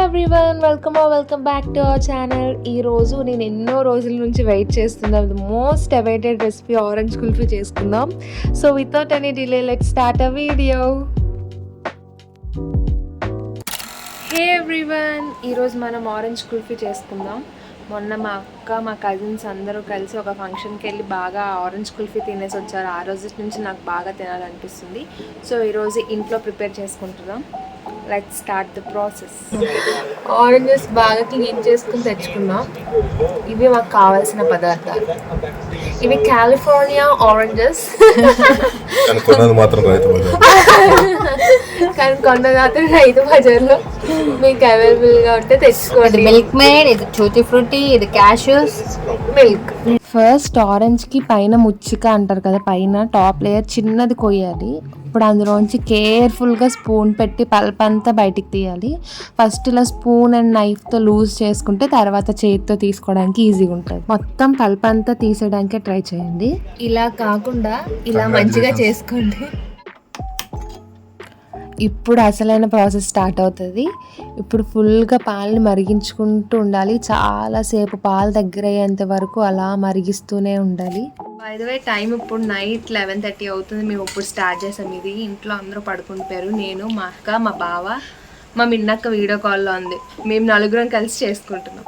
Everyone, welcome back to our channel. ఈరోజు నేను ఎన్నో రోజుల నుంచి వెయిట్ చేస్తున్నాను, the most awaited recipe orange kulfi చేసుకుందాం. So without any delay let's start a video. Hey everyone, ఈరోజు మనం ఆరెంజ్ కుల్ఫీ చేసుకుందాం. మొన్న మా అక్క మా కజిన్స్ అందరూ కలిసి ఒక ఫంక్షన్కి వెళ్ళి బాగా ఆరెంజ్ కుల్ఫీ తినేసి వచ్చారు. ఆ రోజు నుంచి నాకు బాగా తినాలనిపిస్తుంది. సో ఈరోజు ఇంట్లో ప్రిపేర్ చేసుకుంటున్నాం. Let's start the process. Oranges బాగా క్లీన్ చేసుకుని తెచ్చుకున్నాం. ఇవి మాకు కావాల్సిన పదార్థాలు. ఇవి కాలిఫోర్నియా ఆరెంజెస్, కానీ కొన్నది మాత్రం రైతు బజార్లో మీకు అవైలబుల్గా ఉంటే తెచ్చుకోండి. మిల్క్ మేడ్, ఇది టూటీ ఫ్రూటీ, ఇది క్యాష్యూస్, మిల్క్. ఫస్ట్ ఆరెంజ్కి పైన ముచ్చిక అంటారు కదా, పైన టాప్ లేయర్ చిన్నది కొయ్యాలి. ఇప్పుడు అందులోంచి కేర్ఫుల్గా స్పూన్ పెట్టి పల్ప్ అంతా బయటికి తీయాలి. ఫస్ట్ ఇలా స్పూన్ అండ్ నైఫ్తో లూజ్ చేసుకుంటే తర్వాత చేతితో తీసుకోవడానికి ఈజీగా ఉంటుంది. మొత్తం పల్ప్ అంతా తీసేయడానికే ట్రై చేయండి. ఇలా కాకుండా ఇలా మంచిగా చేసుకోండి. ఇప్పుడు అసలైన ప్రాసెస్ స్టార్ట్ అవుతుంది. ఇప్పుడు ఫుల్గా పాలని మరిగించుకుంటూ ఉండాలి. చాలాసేపు పాలు దగ్గర అయ్యేంత వరకు అలా మరిగిస్తూనే ఉండాలి. బై ద వే టైం ఇప్పుడు నైట్ 11:30 అవుతుంది. మేము ఇప్పుడు స్టార్ట్ చేసాం. ఇది ఇంట్లో అందరూ పడుకుంటారు. నేను, మా అక్క, మా బావ, మా మిన్నక్క వీడియో కాల్లో ఉంది. మేము నలుగురం కలిసి చేసుకుంటున్నాం.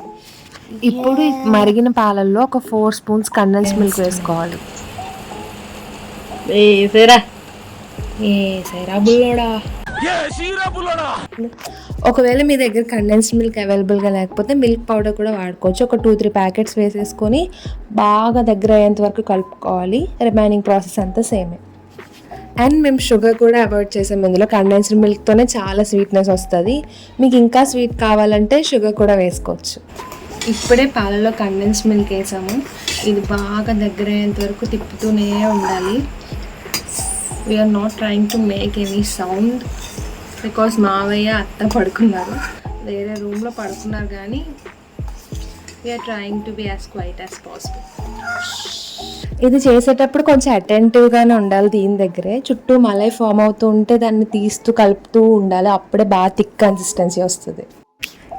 ఇప్పుడు మరిగిన పాలల్లో ఒక 4 స్పూన్స్ కండెన్స్ మిల్క్ వేసుకోవాలి. ఒకవేళ మీ దగ్గర కండెన్స్డ్ మిల్క్ అవైలబుల్గా లేకపోతే మిల్క్ పౌడర్ కూడా వాడుకోవచ్చు. ఒక 2-3 ప్యాకెట్స్ వేసేసుకొని బాగా దగ్గర అయ్యేంత వరకు కలుపుకోవాలి. రిమైనింగ్ ప్రాసెస్ అంతా సేమే. అండ్ మేము షుగర్ కూడా అవాయిడ్ చేసాం. ఇందులో కండెన్స్డ్ మిల్క్తోనే చాలా స్వీట్నెస్ వస్తుంది. మీకు ఇంకా స్వీట్ కావాలంటే షుగర్ కూడా వేసుకోవచ్చు. ఇప్పుడే పాలలో కండెన్స్డ్ మిల్క్ వేసాము. ఇది బాగా దగ్గర అయ్యేంత వరకు తిప్పుతూనే ఉండాలి. We're not trying to make any sound because మావయ్య అత్త పడుకున్నారు, వేరే రూమ్లో పడుకున్నారు. కానీ we're trying to be as quiet as possible. ఇది చేసేటప్పుడు కొంచెం అటెంటివ్గానే ఉండాలి. దీని దగ్గరే చుట్టూ మలై ఫామ్ అవుతూ ఉంటే దాన్ని తీస్తూ కలుపుతూ ఉండాలి. అప్పుడే బాగా థిక్ కన్సిస్టెన్సీ వస్తుంది.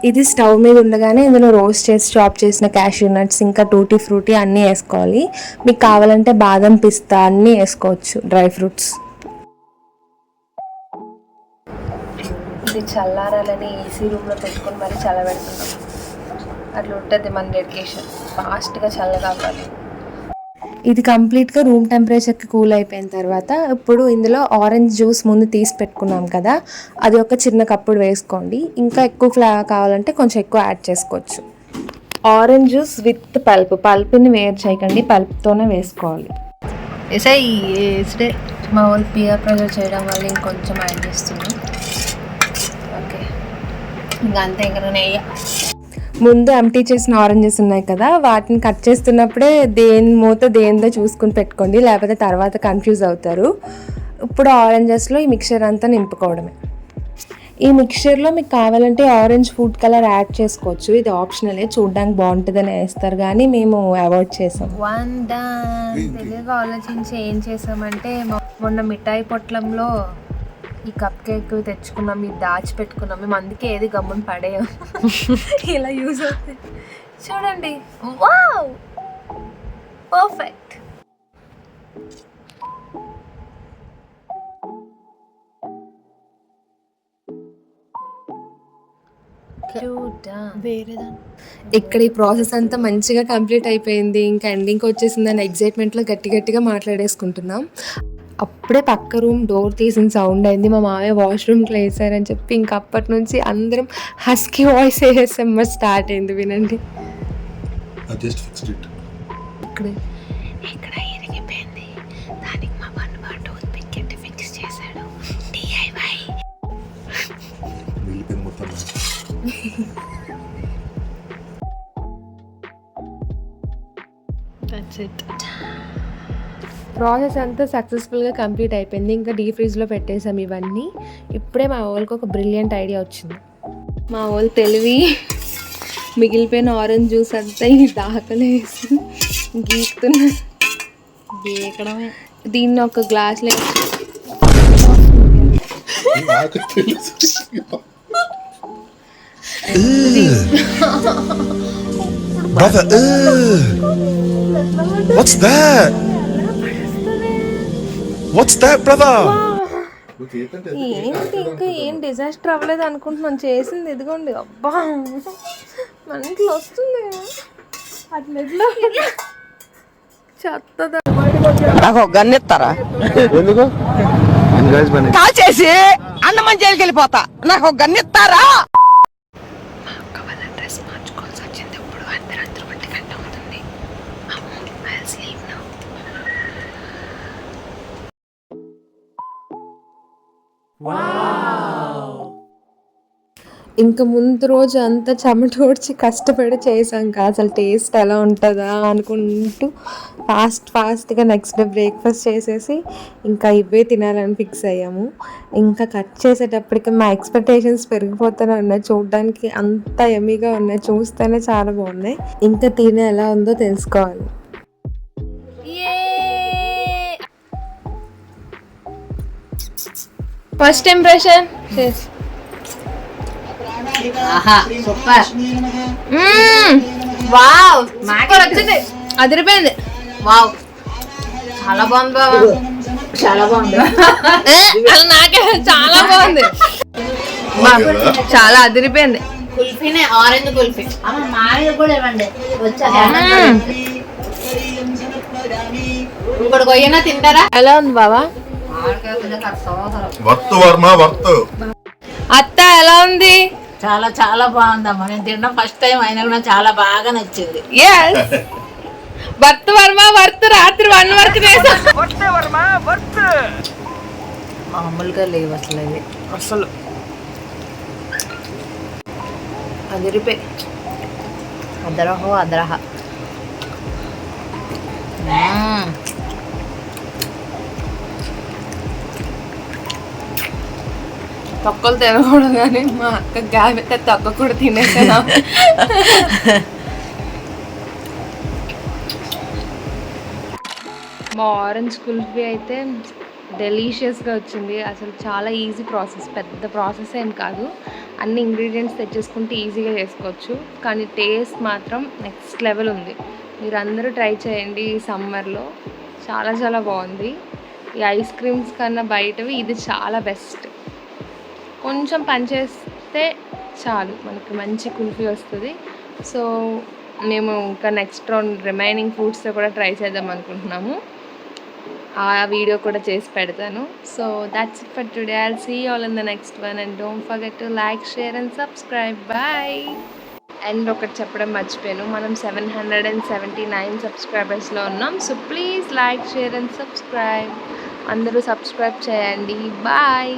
ఇది స్టవ్ మీద ఉండగానే ఇందులో రోస్ట్ చేసి చాప్ చేసిన క్యాష్యూ నట్స్, ఇంకా టూటీ ఫ్రూటీ అన్నీ వేసుకోవాలి. మీకు కావాలంటే బాదం, పిస్తా అన్నీ వేసుకోవచ్చు, డ్రై ఫ్రూట్స్. ఇది చల్లారాలని ఏసీ రూమ్లో పెట్టుకొని మరీ చల్లబెడుతున్నాం. అట్లా ఉంటుంది మన డెడికేషన్. ఫాస్ట్గా చల్లగా అవ్వాలి. ఇది కంప్లీట్గా రూమ్ టెంపరేచర్కి కూల్ అయిపోయిన తర్వాత ఇప్పుడు ఇందులో ఆరెంజ్ జ్యూస్ ముందు తీసి పెట్టుకున్నాం కదా, అది ఒక చిన్న కప్పుడు వేసుకోండి. ఇంకా ఎక్కువ కావాలంటే కొంచెం ఎక్కువ యాడ్ చేసుకోవచ్చు. ఆరెంజ్ జ్యూస్ విత్ పల్ప్ని వేరు చేయకండి, పల్ప్తోనే వేసుకోవాలి. మా వాళ్ళు పియర్ ప్రెజర్ చేయడం వల్ల ఇంకొంచెం యాడ్ చేస్తున్నాం. ఓకే, ఇంకా అంతే. ఇంకా నెయ్యి ముందు ఎంటీ చేసిన ఆరెంజెస్ ఉన్నాయి కదా, వాటిని కట్ చేస్తున్నప్పుడే దేని మూత దేనిదో చూసుకుని పెట్టుకోండి, లేకపోతే తర్వాత కన్ఫ్యూజ్ అవుతారు. ఇప్పుడు ఆరెంజెస్లో ఈ మిక్చర్ అంతా నింపుకోవడమే. ఈ మిక్చర్లో మీకు కావాలంటే ఆరెంజ్ ఫుడ్ కలర్ యాడ్ చేసుకోవచ్చు. ఇది ఆప్షనలే, చూడడానికి బాగుంటుందని వేస్తారు కానీ మేము అవాయిడ్ చేసాం. తెలుగుగా ఆలోచించి ఏం చేసామంటే, మొన్న మిఠాయి పొట్లంలో ఈ కప్ కేక్ తెచ్చుకున్నాం, ఇది దాచిపెట్టుకున్నాం. మేము అందుకే ఏది గమ్మున పడేయం, ఇలా యూజ్ అవుతుంది. చూడండి, వావ్, పర్ఫెక్ట్. ఇక్కడ ఈ ప్రాసెస్ అంతా మంచిగా కంప్లీట్ అయిపోయింది. ఇంకా ఎండింగ్కి వచ్చేసిందని ఎగ్జైట్మెంట్లో గట్టిగా మాట్లాడేసుకుంటున్నాం. అప్పుడే పక్క రూమ్ డోర్ తీసిన సౌండ్ అయింది. మా మామయ్య వాష్రూమ్కి వేసారని చెప్పి ఇంక అప్పటి నుంచి అందరం హస్కీ వాయిస్ ASMR స్టార్ట్ అయింది. వినండి. ఇక్కడ ఇరిగిపోయింది, దానికి మా బండి టూత్ పిక్ ఎట్టి ఫిక్స్ చేశాడు. DIY. That's it. ప్రాసెస్ అంతా సక్సెస్ఫుల్గా కంప్లీట్ అయిపోయింది. ఇంకా డీప్ ఫ్రీజ్లో పెట్టేసాం ఇవన్నీ. ఇప్పుడే మా వాళ్ళకి ఒక బ్రిలియంట్ ఐడియా వచ్చింది. మా వాళ్ళు తెలివి మిగిలిపోయిన ఆరెంజ్ జ్యూస్ అంతా ఈ దాకలో వేసి గీకడమే. దీన్ని ఒక గ్లాస్లో Brother, what's that? What's that, brother? ఏంటి ఇంకా ఏం డిజాస్టర్ అవ్వలేదు అనుకుంటున్నాను, చేసింది ఇదిగోండి. అబ్బా మనకి వస్తుంది అట్లా చెత్తదా. నాకు గన్నెత్తారా? ఎందుకు? కాల్ చేసి అన్నమని జైలుకి వెళ్ళిపోతా. నాకు గన్నెత్తారా? డ్రెస్ మార్చుకోవాల్సి వచ్చింది. ఇప్పుడు అందరూ 1 గంట అవుతుంది. ఇంకా ముందు రోజు అంతా చెమటోడ్చి కష్టపడి చేసాం కదా, అసలు టేస్ట్ ఎలా ఉంటుందా అనుకుంటూ ఫాస్ట్గా నెక్స్ట్ డే బ్రేక్ఫాస్ట్ చేసేసి ఇంకా ఇవే తినాలని ఫిక్స్ అయ్యాము. ఇంకా కట్ చేసేటప్పటికి మా ఎక్స్పెక్టేషన్స్ పెరిగిపోతూనే ఉన్నాయి. చూడడానికి అంత ఎమ్మీగా ఉన్నాయి, చూస్తేనే చాలా బాగున్నాయి. ఇంకా తినే ఎలా ఉందో తెలుసుకోవాలి. ఫస్ట్ ఇంప్రెషన్ ఆహా సూపర్. వావ్ సూపర్ వచ్చింది, అదిరిపోయింది. వావ్ చాలా బాగుంది బాబా, చాలా బాగుంది. నాకే చాలా బాగుంది, చాలా అదిరిపోయింది. కుల్ఫీనే, ఆరెంజ్ కుల్ఫీ. మామిడి కూడా ఇవ్వండి వచ్చా. ఇంకోటి కొయ్యనా తింటారా? ఎలా ఉంది బావా? Worth Varma worth. అత్త ఎలా ఉంది? చాలా చాలా బాగుందమ్మా. నేను తినడం ఫస్ట్ టైం అయినా కూడా చాలా బాగా నచ్చింది. వర్త్ వర్మ వర్త్ రాత్రి 1 వరకు చేసాం. మామూలుగా లేవు అసలు అవి. అసలు అదిరిపోయి అదరహో అదరహ. తొక్కలు తినకూడదు కానీ మా అక్క గ్యాబెత్తే తొక్క కూడా తినేసాను. మా ఆరెంజ్ కుల్ఫీ అయితే డెలీషియస్గా వచ్చింది. అసలు చాలా ఈజీ ప్రాసెస్, పెద్ద ప్రాసెస్ ఏం కాదు. అన్ని ఇంగ్రీడియంట్స్ తెచ్చేసుకుంటే ఈజీగా చేసుకోవచ్చు, కానీ టేస్ట్ మాత్రం నెక్స్ట్ లెవెల్ ఉంది. మీరందరూ ట్రై చేయండి ఈ సమ్మర్లో, చాలా చాలా బాగుంది. ఈ ఐస్ క్రీమ్స్ కన్నా బయటవి ఇది చాలా బెస్ట్. కొంచెం పని చేస్తే చాలు మనకి మంచి కుల్ఫీ వస్తుంది. సో మేము ఇంకా నెక్స్ట్ రౌండ్ రిమైనింగ్ ఫ్రూట్స్తో కూడా ట్రై చేద్దాం అనుకుంటున్నాము. ఆ వీడియో కూడా చేసి పెడతాను. So that's it for today. I'll see you all in the next one and don't forget to like, share and subscribe. Bye. And ఒకటి చెప్పడం మర్చిపోయాను, మనం 779 సబ్స్క్రైబర్స్లో ఉన్నాం. So please like, share and subscribe. అందరూ సబ్స్క్రైబ్ చేయండి. బాయ్.